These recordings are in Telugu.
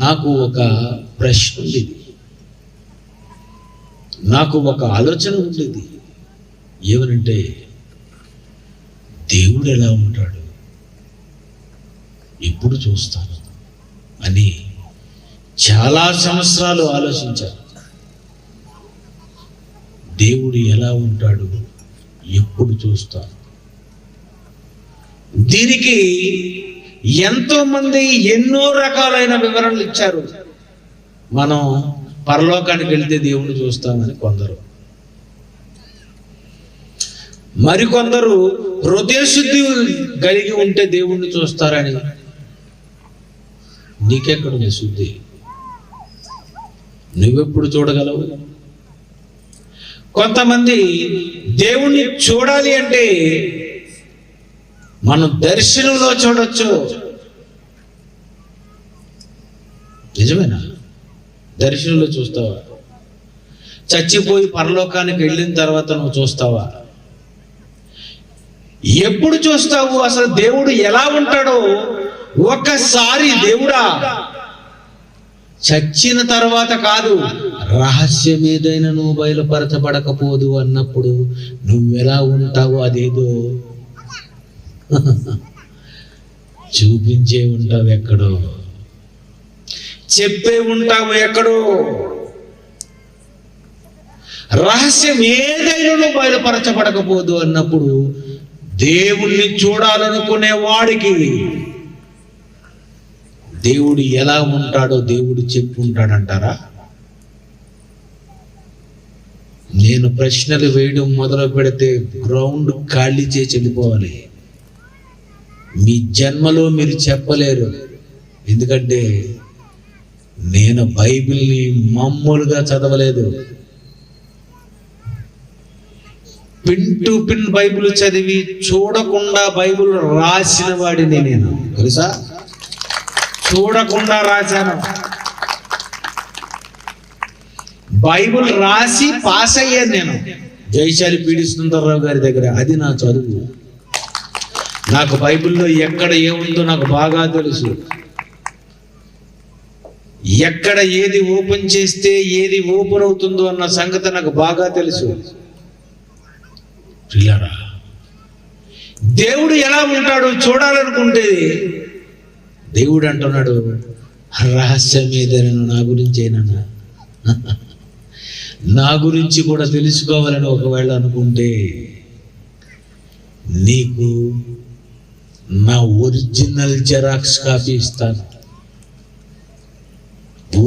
నాకు ఒక ప్రశ్న ఉండేది, నాకు ఒక ఆలోచన ఉండేది. ఏమనంటే, దేవుడు ఎలా ఉంటాడు ఎప్పుడు చూస్తాను అని చాలా సంవత్సరాలు ఆలోచించాను. దేవుడు ఎలా ఉంటాడు ఎప్పుడు చూస్తాను. దీనికి ఎంతో మంది ఎన్నో రకాలైన వివరణలు ఇచ్చారు. మనం పరలోకానికి వెళ్తే దేవుణ్ణి చూస్తామని కొందరు, మరికొందరు హృదయశుద్ధి కలిగి ఉంటే దేవుణ్ణి చూస్తారని. నీకెక్కడుంది శుద్ధి? నువ్వెప్పుడు చూడగలవు? కొంతమంది దేవుణ్ణి చూడాలి అంటే మనం దర్శనంలో చూడొచ్చు. నిజమేనా? దర్శనంలో చూస్తావా? చచ్చిపోయి పరలోకానికి వెళ్ళిన తర్వాత నువ్వు చూస్తావా? ఎప్పుడు చూస్తావు? అసలు దేవుడు ఎలా ఉంటాడో ఒక్కసారి దేవుడా చచ్చిన తర్వాత కాదు, రహస్యం ఏదైనా నువ్వు బయలుపరచబడకపోదు అన్నప్పుడు నువ్వెలా ఉంటావో అదేదో చూపించే ఉంటావు, ఎక్కడో చెప్పే ఉంటావు, ఎక్కడో. రహస్యం ఏదైనా నువ్వు బయలుపరచబడకపోదు అన్నప్పుడు దేవుణ్ణి చూడాలనుకునే వాడికి దేవుడు ఎలా ఉంటాడో దేవుడు చెప్పుంటాడంటారా? నేను ప్రశ్నలు వేయడం మొదలు పెడితే గ్రౌండ్ ఖాళీ చేసి వెళ్ళిపోవాలి. మీ జన్మలో మీరు చెప్పలేరు. ఎందుకంటే నేను బైబిల్ని మామూలుగా చదవలేదు. పిన్ టు పిన్ బైబిల్ చదివి చూడకుండా బైబిల్ రాసిన వాడిని నేను, తెలుసా? చూడకుండా రాశాను. బైబిల్ రాసి పాస్ అయ్యాను నేను జైశాలి పీడి సుందరరావు గారి దగ్గర. అది నా చదువు. నాకు బైబిల్లో ఎక్కడ ఏముందో నాకు బాగా తెలుసు. ఎక్కడ ఏది ఓపెన్ చేస్తే ఏది ఓపెన్ అవుతుందో అన్న సంగతి నాకు బాగా తెలుసు. పిల్లరా, దేవుడు ఎలా ఉంటాడో చూడాలనుకుంటే దేవుడు అంటున్నాడు, రహస్యం ఏదైనా నా గురించి అయినా నా గురించి కూడా తెలుసుకోవాలని ఒకవేళ అనుకుంటే నీకు నా ఒరిజినల్ జెరాక్స్ కాపీ ఇస్తాను.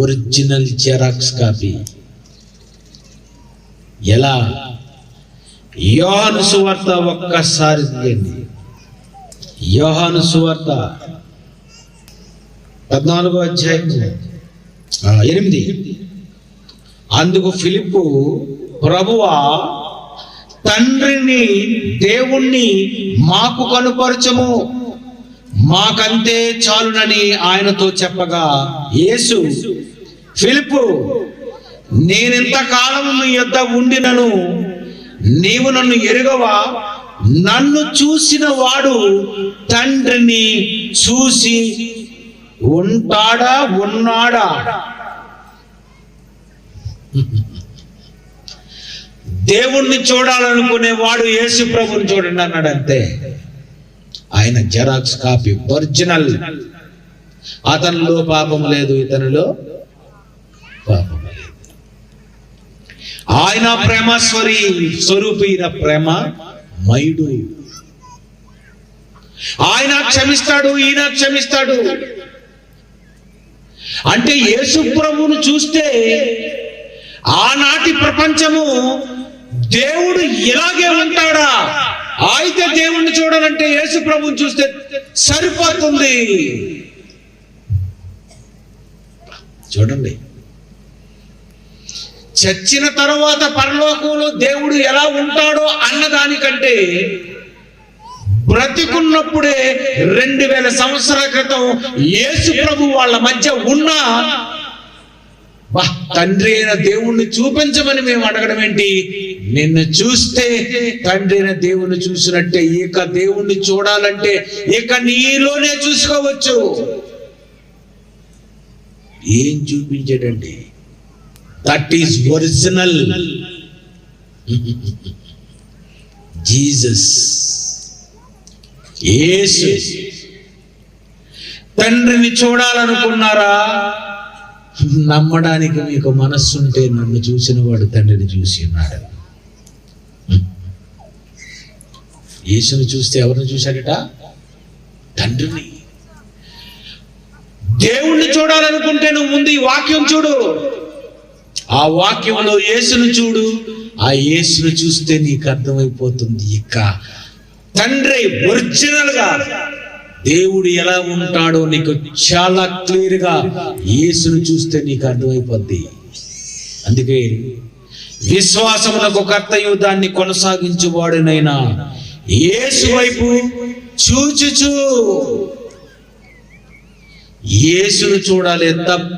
Original xerox copy. ఎలా? యోహాను సువార్త ఒక్కసారి తీయండి. యోహాను సువార్త 14వ అధ్యాయం 8. అందుకు ఫిలిప్పు, ప్రభువా, తండ్రిని దేవుణ్ణి మాకు కనుపరచము, మాకంతే చాలునని ఆయనతో చెప్పగా, యేసు, ఫిలిప్పు, నేనెంతకాలము నీ యొద్ద ఉండినను నీవు నన్ను ఎరుగవా? నన్ను చూసిన వాడు తండ్రిని చూసి ఉన్నాడా? దేవుణ్ణి చూడాలనుకునే వాడు యేసు ప్రభుని చూడండి అన్నాడు. అంతే. ఆయన జెరాక్స్ కాపీ, ఒరిజినల్. అతనిలో పాపం లేదు, ఇతనిలో పాపం లేదు. ఆయన ప్రేమ స్వరూపి, ప్రేమ మయుడు. ఆయన క్షమిస్తాడు, ఈయన క్షమిస్తాడు. అంటే యేసు ప్రభువును చూస్తే ఆనాటి ప్రపంచము దేవుడు ఇలాగే ఉంటాడా? అయితే దేవుణ్ణి చూడాలంటే యేసు ప్రభువుని చూస్తే సరిపోతుంది. చూడండి, చచ్చిన తర్వాత పరలోకంలో దేవుడు ఎలా ఉంటాడో అన్నదానికంటే బ్రతికున్నప్పుడే 2000 సంవత్సరాల క్రితం యేసు ప్రభు వాళ్ళ మధ్య ఉన్న తండ్రి అయిన దేవుణ్ణి చూపించమని మేము అడగడం ఏంటి? నిన్ను చూస్తే తండ్రి అయిన దేవుణ్ణి చూసినట్టే. ఇక దేవుణ్ణి చూడాలంటే ఇక నీలోనే చూసుకోవచ్చు. ఏం చూపించాడండి? That is original Jesus. యేసు. తండ్రిని చూడాలనుకున్నారా? నమ్మడానికి మీకు మనస్సుంటే నన్ను చూసిన వాడు తండ్రిని చూసి ఉన్నాడు. యేసుని చూస్తే ఎవరిని చూశాడట? తండ్రిని. దేవుణ్ణి చూడాలనుకుంటే నువ్వు ముందు ఈ వాక్యం చూడు. ఆ వాక్యంలో యేసును చూడు. ఆ యేసును చూస్తే నీకు అర్థమైపోతుంది ఇక తండ్రి ఒరిజినల్ గా దేవుడు ఎలా ఉంటాడో నీకు చాలా క్లియర్ గా యేసును చూస్తే నీకు అర్థమైపోద్ది. అందుకే విశ్వాసమునకు కర్తయు దాన్ని కొనసాగించువాడునైనా యేసు వైపు చూచుచు యేసును చూడాలి తప్ప